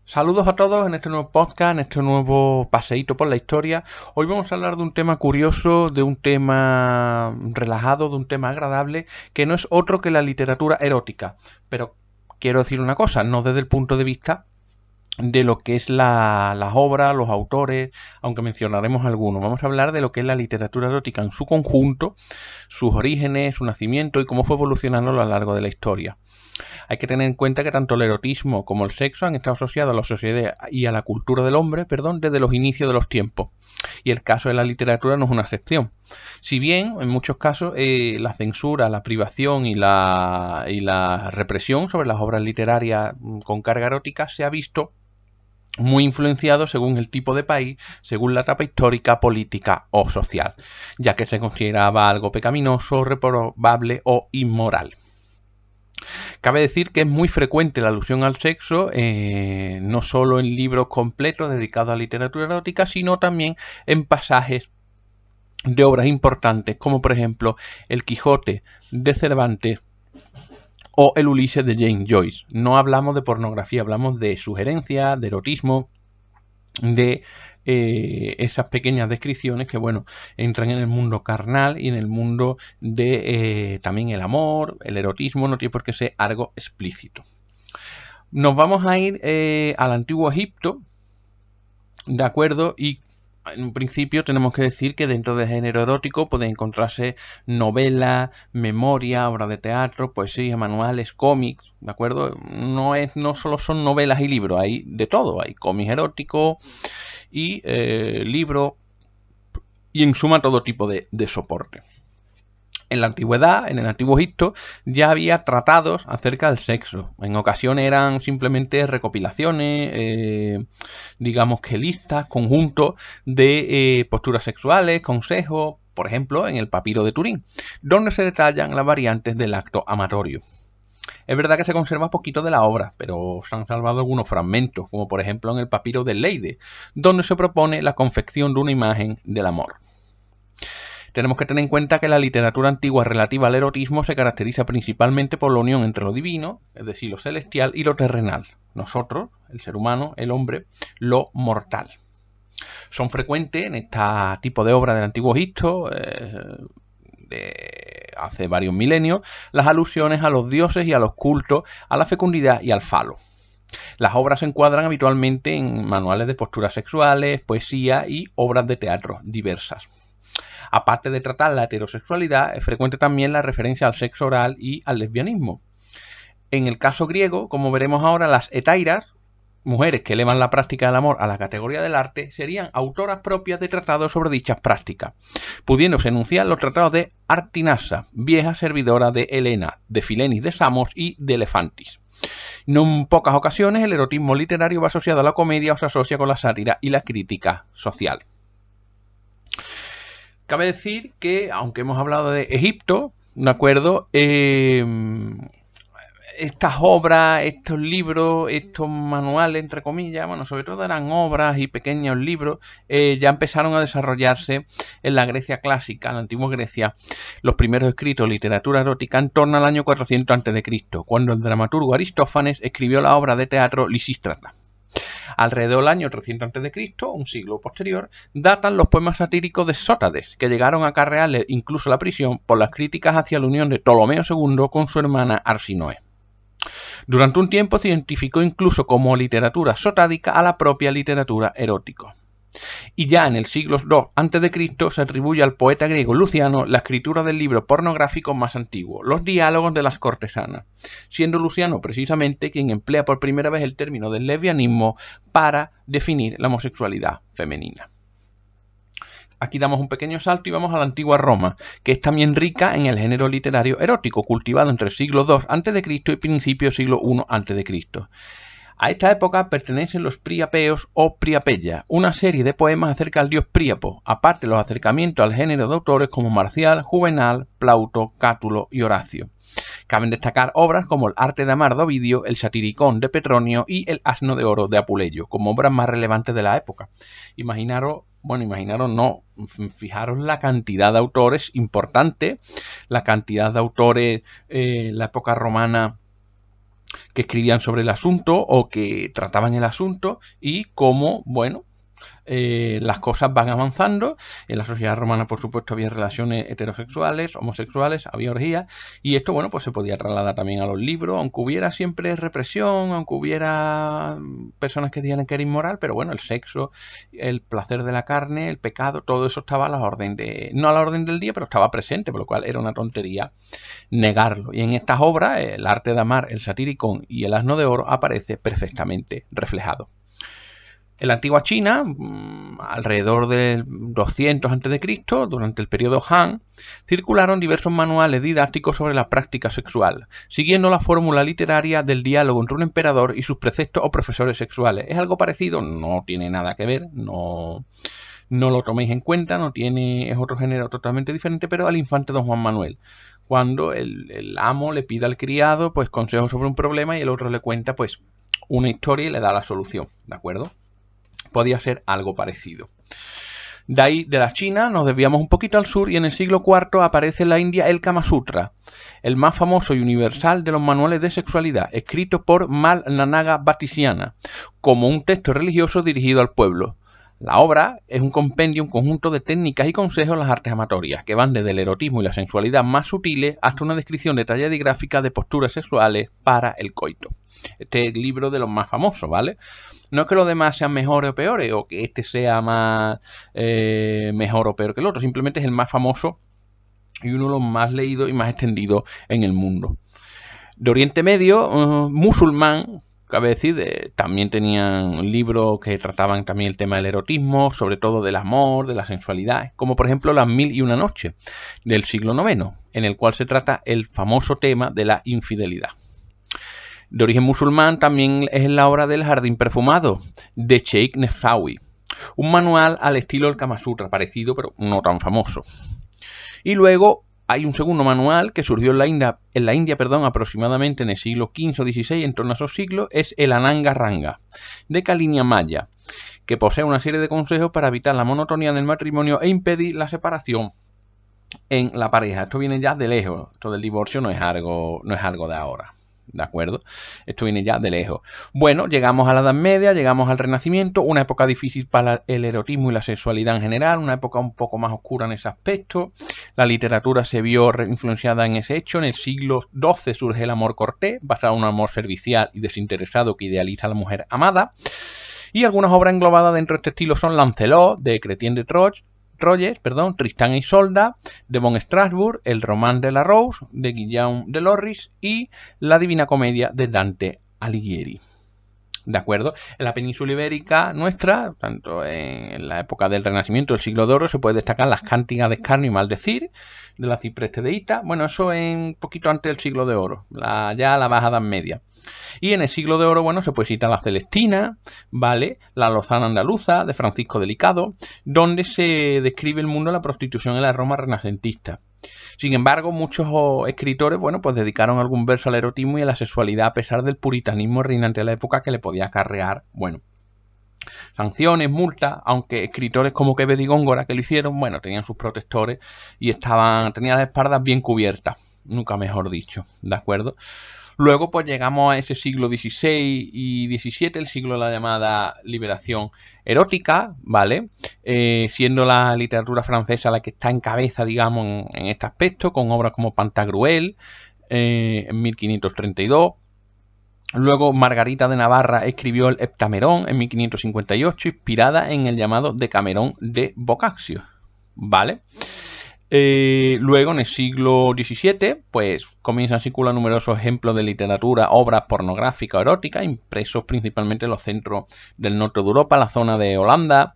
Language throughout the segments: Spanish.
Saludos a todos en este nuevo podcast, en este nuevo paseíto por la historia. Hoy vamos a hablar de un tema curioso, de un tema relajado, de un tema agradable, que no es otro que la literatura erótica. Pero quiero decir una cosa, no desde el punto de vista de lo que es las obras, los autores, aunque mencionaremos algunos. Vamos a hablar de lo que es la literatura erótica en su conjunto, sus orígenes, su nacimiento y cómo fue evolucionando a lo largo de la historia. Hay que tener en cuenta que tanto el erotismo como el sexo han estado asociados a la sociedad y a la cultura del hombre, desde los inicios de los tiempos. Y el caso de la literatura no es una excepción. Si bien, en muchos casos, la censura, la privación y la represión sobre las obras literarias con carga erótica se ha visto muy influenciado según el tipo de país, según la etapa histórica, política o social, ya que se consideraba algo pecaminoso, reprobable o inmoral. Cabe decir que es muy frecuente la alusión al sexo, no solo en libros completos dedicados a literatura erótica, sino también en pasajes de obras importantes, como por ejemplo El Quijote de Cervantes o El Ulises de James Joyce. No hablamos de pornografía, hablamos de sugerencia, de erotismo, de esas pequeñas descripciones que, bueno, entran en el mundo carnal y en el mundo de también el amor, el erotismo, no tiene por qué ser algo explícito. Nos vamos a ir al antiguo Egipto, ¿de acuerdo? Y en un principio tenemos que decir que dentro del género erótico pueden encontrarse novelas, memoria, obras de teatro, poesía, manuales, cómics, ¿de acuerdo? No solo son novelas y libros, hay de todo, hay cómics eróticos y libros y en suma todo tipo de soporte. En la antigüedad, en el antiguo Egipto, ya había tratados acerca del sexo. En ocasiones eran simplemente recopilaciones, digamos que listas, conjuntos de posturas sexuales, consejos, por ejemplo, en el papiro de Turín, donde se detallan las variantes del acto amatorio. Es verdad que se conserva poquito de la obra, pero se han salvado algunos fragmentos, como por ejemplo en el papiro de Leyde, donde se propone la confección de una imagen del amor. Tenemos que tener en cuenta que la literatura antigua relativa al erotismo se caracteriza principalmente por la unión entre lo divino, es decir, lo celestial, y lo terrenal. Nosotros, el ser humano, el hombre, lo mortal. Son frecuentes en este tipo de obras del antiguo Egipto, de hace varios milenios, las alusiones a los dioses y a los cultos, a la fecundidad y al falo. Las obras se encuadran habitualmente en manuales de posturas sexuales, poesía y obras de teatro diversas. Aparte de tratar la heterosexualidad, es frecuente también la referencia al sexo oral y al lesbianismo. En el caso griego, como veremos ahora, las hetairas, mujeres que elevan la práctica del amor a la categoría del arte, serían autoras propias de tratados sobre dichas prácticas, pudiéndose enunciar los tratados de Artinasa, vieja servidora de Helena, de Filenis de Samos y de Elefantis. No en pocas ocasiones el erotismo literario va asociado a la comedia o se asocia con la sátira y la crítica social. Cabe decir que, aunque hemos hablado de Egipto, ¿de acuerdo? Estas obras, estos libros, estos manuales, entre comillas, bueno, sobre todo eran obras y pequeños libros, ya empezaron a desarrollarse en la Grecia clásica, en la antigua Grecia, los primeros escritos de literatura erótica en torno al año 400 a.C., cuando el dramaturgo Aristófanes escribió la obra de teatro Lisístrata. Alrededor del año 300 a.C., un siglo posterior, datan los poemas satíricos de Sótades, que llegaron a acarrearle incluso la prisión por las críticas hacia la unión de Ptolomeo II con su hermana Arsinoe. Durante un tiempo se identificó incluso como literatura sotádica a la propia literatura erótica. Y ya en el siglo II a.C. se atribuye al poeta griego Luciano la escritura del libro pornográfico más antiguo, Los diálogos de las cortesanas, siendo Luciano precisamente quien emplea por primera vez el término del lesbianismo para definir la homosexualidad femenina. Aquí damos un pequeño salto y vamos a la antigua Roma, que es también rica en el género literario erótico, cultivado entre el siglo II a.C. y principios del siglo I a.C. A esta época pertenecen los Priapeos o Priapella, una serie de poemas acerca del dios Príapo, aparte de los acercamientos al género de autores como Marcial, Juvenal, Plauto, Cátulo y Horacio. Caben destacar obras como El arte de amar de Ovidio, El satiricón de Petronio y El asno de oro de Apuleyo, como obras más relevantes de la época. Imaginaros no, fijaros la cantidad de autores importante, la cantidad de autores en la época romana que escribían sobre el asunto o que trataban el asunto y cómo, bueno, las cosas van avanzando. En la sociedad romana, por supuesto, había relaciones heterosexuales, homosexuales, había orgías, y esto, bueno, pues se podía trasladar también a los libros, aunque hubiera siempre represión, aunque hubiera personas que dijeran que era inmoral, pero bueno, el sexo, el placer de la carne, el pecado, todo eso estaba a la orden no a la orden del día, pero estaba presente, por lo cual era una tontería negarlo. Y en estas obras, el arte de amar, el satiricón y el asno de oro aparece perfectamente reflejado. En la antigua China, alrededor del 200 a.C., durante el periodo Han, circularon diversos manuales didácticos sobre la práctica sexual, siguiendo la fórmula literaria del diálogo entre un emperador y sus preceptos o profesores sexuales. ¿Es algo parecido? No tiene nada que ver, no lo toméis en cuenta, es otro género totalmente diferente, pero al infante don Juan Manuel, cuando el amo le pide al criado pues consejos sobre un problema y el otro le cuenta pues una historia y le da la solución, ¿de acuerdo? Podía ser algo parecido. De ahí, de la China, nos desviamos un poquito al sur y en el siglo IV aparece en la India el Kama Sutra, el más famoso y universal de los manuales de sexualidad, escrito por Mal Nanaga Bhattacharya, como un texto religioso dirigido al pueblo. La obra es un compendio, un conjunto de técnicas y consejos de las artes amatorias, que van desde el erotismo y la sensualidad más sutiles hasta una descripción detallada y gráfica de posturas sexuales para el coito. Este es el libro de los más famosos, ¿vale? No es que los demás sean mejores o peores, o que este sea más mejor o peor que el otro, simplemente es el más famoso y uno de los más leídos y más extendidos en el mundo. De Oriente Medio, musulmán, cabe decir, también tenían libros que trataban también el tema del erotismo, sobre todo del amor, de la sensualidad, como por ejemplo Las Mil y una Noche, del siglo IX, en el cual se trata el famoso tema de la infidelidad. De origen musulmán también es la obra del Jardín Perfumado, de Sheikh Nefsawi, un manual al estilo del Kama Sutra, parecido pero no tan famoso. Y luego hay un segundo manual que surgió en la India, aproximadamente en el siglo XV o XVI, en torno a esos siglos, es el Ananga Ranga, de Kalinia Maya, que posee una serie de consejos para evitar la monotonía en el matrimonio e impedir la separación en la pareja. Esto viene ya de lejos, esto del divorcio no es algo de ahora. ¿De acuerdo? Esto viene ya de lejos. Bueno, llegamos a la Edad Media, llegamos al Renacimiento, una época difícil para el erotismo y la sexualidad en general, una época un poco más oscura en ese aspecto. La literatura se vio influenciada en ese hecho. En el siglo XII surge el amor cortés, basado en un amor servicial y desinteresado que idealiza a la mujer amada. Y algunas obras englobadas dentro de este estilo son Lancelot, de Chrétien de Troyes, Tristán e Isolda, de von Strasbourg, El Román de la Rose, de Guillaume de Lorris y La Divina Comedia de Dante Alighieri. ¿De acuerdo? En la península ibérica nuestra, tanto en la época del Renacimiento, el siglo de oro, se puede destacar las Cántigas de Escarnio y Maldecir, de la Cipreste de Ita. Bueno, eso es un poquito antes del siglo de oro, ya la Baja Edad Media. Y en el siglo de oro, bueno, se puede citar la Celestina, ¿vale? La Lozana Andaluza, de Francisco Delicado, donde se describe el mundo de la prostitución en la Roma renacentista. Sin embargo, muchos escritores, bueno, pues dedicaron algún verso al erotismo y a la sexualidad a pesar del puritanismo reinante de la época que le podía acarrear, bueno, sanciones, multas, aunque escritores como Quevedo y Góngora que lo hicieron, bueno, tenían sus protectores y tenían las espaldas bien cubiertas, nunca mejor dicho, ¿de acuerdo? Luego pues llegamos a ese siglo XVI y XVII, el siglo de la llamada liberación erótica, ¿vale? Siendo la literatura francesa la que está en cabeza, digamos, en este aspecto, con obras como Pantagruel, en 1532. Luego Margarita de Navarra escribió el Heptamerón en 1558, inspirada en el llamado Decamerón de Boccaccio, ¿vale? Luego, en el siglo XVII, pues comienzan a circular numerosos ejemplos de literatura, obras pornográficas o eróticas, impresos principalmente en los centros del norte de Europa, la zona de Holanda,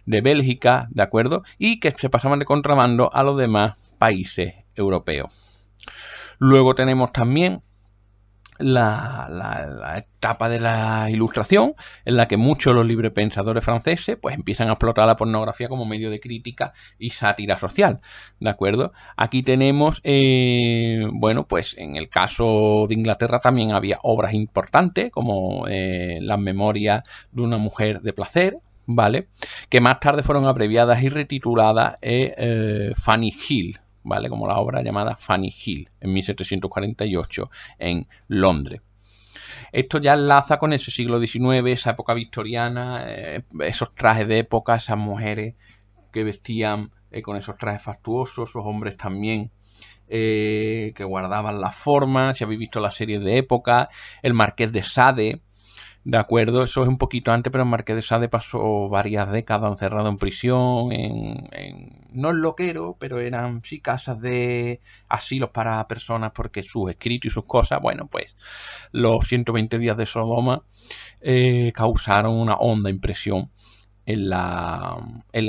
de Bélgica, ¿de acuerdo? Y que se pasaban de contrabando a los demás países europeos. Luego tenemos también la etapa de la Ilustración, en la que muchos de los librepensadores franceses pues empiezan a explotar la pornografía como medio de crítica y sátira social, ¿de acuerdo? Aquí tenemos, bueno, pues en el caso de Inglaterra también había obras importantes como Las Memorias de una mujer de placer, ¿vale? Que más tarde fueron abreviadas y retituladas Fanny Hill, ¿vale? Como la obra llamada Fanny Hill, en 1748, en Londres. Esto ya enlaza con ese siglo XIX, esa época victoriana, esos trajes de época, esas mujeres que vestían con esos trajes fastuosos, esos hombres también que guardaban la forma. Si habéis visto la serie de época, el Marqués de Sade, ¿de acuerdo? Eso es un poquito antes, pero el Marqués de Sade pasó varias décadas encerrado en prisión, no en loquero, pero eran sí casas de asilos para personas porque sus escritos y sus cosas, bueno, pues los 120 días de Sodoma causaron una honda impresión en la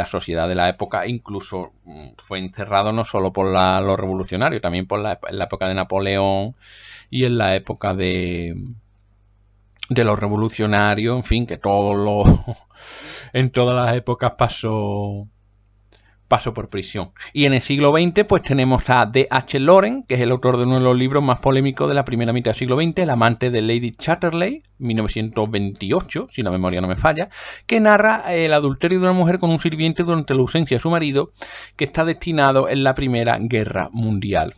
sociedad de la época. Incluso fue encerrado no solo por los revolucionarios, también en la época de Napoleón y en la época de los revolucionarios, en fin, que en todas las épocas pasó por prisión. Y en el siglo XX pues tenemos a D.H. Lawrence, que es el autor de uno de los libros más polémicos de la primera mitad del siglo XX, El amante de Lady Chatterley, 1928, si la memoria no me falla, que narra el adulterio de una mujer con un sirviente durante la ausencia de su marido, que está destinado en la Primera Guerra Mundial.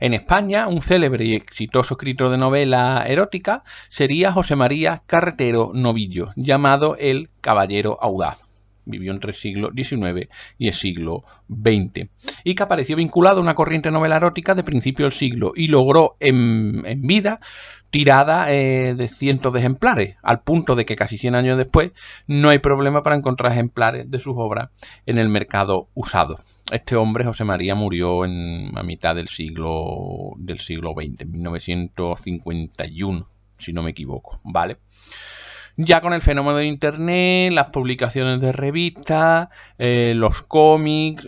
En España, un célebre y exitoso escritor de novela erótica sería José María Carretero Novillo, llamado el Caballero Audaz. Vivió entre el siglo XIX y el siglo XX, y que apareció vinculado a una corriente novela erótica de principio del siglo y logró en vida tirada de cientos de ejemplares, al punto de que casi 100 años después no hay problema para encontrar ejemplares de sus obras en el mercado usado. Este hombre, José María, murió a mitad del siglo XX, en 1951, si no me equivoco, ¿vale? Ya con el fenómeno de internet, las publicaciones de revistas, los cómics,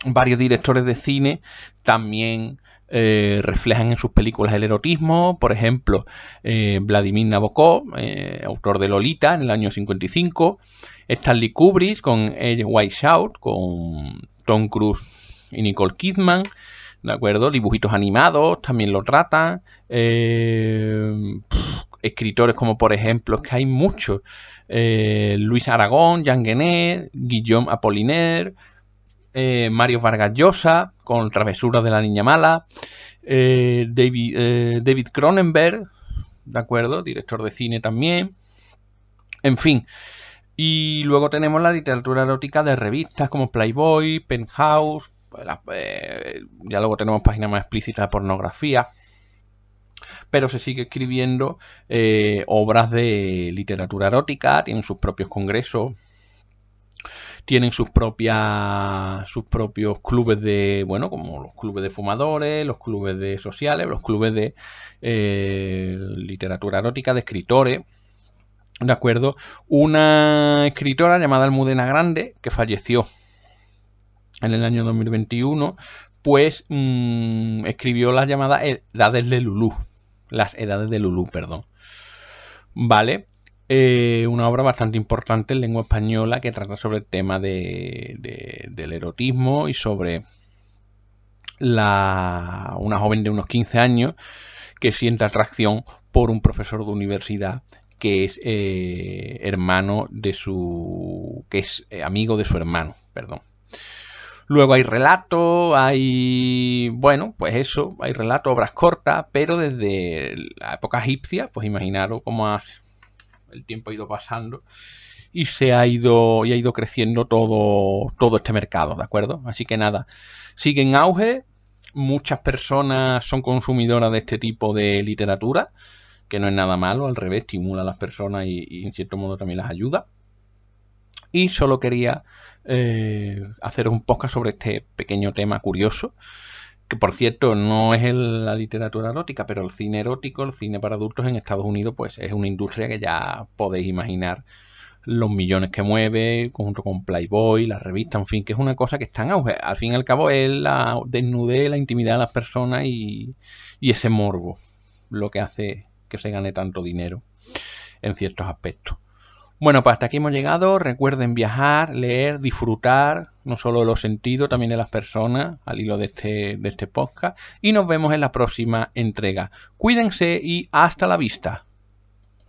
varios directores de cine también reflejan en sus películas el erotismo. Por ejemplo, Vladimir Nabokov, autor de Lolita en el año 55, Stanley Kubrick con Edge White Shout, con Tom Cruise y Nicole Kidman, ¿de acuerdo? Dibujitos animados también lo tratan. Escritores como, por ejemplo, es que hay muchos, Luis Aragón, Jean Genet, Guillaume Apollinaire, Mario Vargas Llosa con Travesuras de la Niña Mala, David Cronenberg, ¿de acuerdo? Director de cine también. En fin. Y luego tenemos la literatura erótica de revistas como Playboy, Penthouse. Ya luego tenemos páginas más explícitas de pornografía, pero se sigue escribiendo obras de literatura erótica, tienen sus propios congresos, tienen sus propios clubes de, como los clubes de fumadores, los clubes de sociales, los clubes de literatura erótica, de escritores. ¿De acuerdo? Una escritora llamada Almudena Grande, que falleció en el año 2021, pues escribió las llamadas Edades de Lulú. Las Edades de Lulú, perdón. ¿Vale? Una obra bastante importante en lengua española que trata sobre el tema del erotismo y sobre una joven de unos 15 años que siente atracción por un profesor de universidad que es amigo de su hermano, perdón. Luego hay relatos, hay relatos, obras cortas, pero desde la época egipcia, pues imaginaros cómo el tiempo ha ido pasando y ha ido creciendo todo este mercado, ¿de acuerdo? Así que nada, sigue en auge, muchas personas son consumidoras de este tipo de literatura, que no es nada malo, al revés, estimula a las personas y en cierto modo también las ayuda. Y solo quería hacer un podcast sobre este pequeño tema curioso, que por cierto no es la literatura erótica, pero el cine erótico, el cine para adultos en Estados Unidos, pues es una industria que ya podéis imaginar los millones que mueve, junto con Playboy, la revista, en fin, que es una cosa que está en auge. Al fin y al cabo es la desnudez, la intimidad de las personas y ese morbo lo que hace que se gane tanto dinero en ciertos aspectos. Bueno, pues hasta aquí hemos llegado. Recuerden viajar, leer, disfrutar, no solo de los sentidos, también de las personas, al hilo de este podcast. Y nos vemos en la próxima entrega. Cuídense y hasta la vista.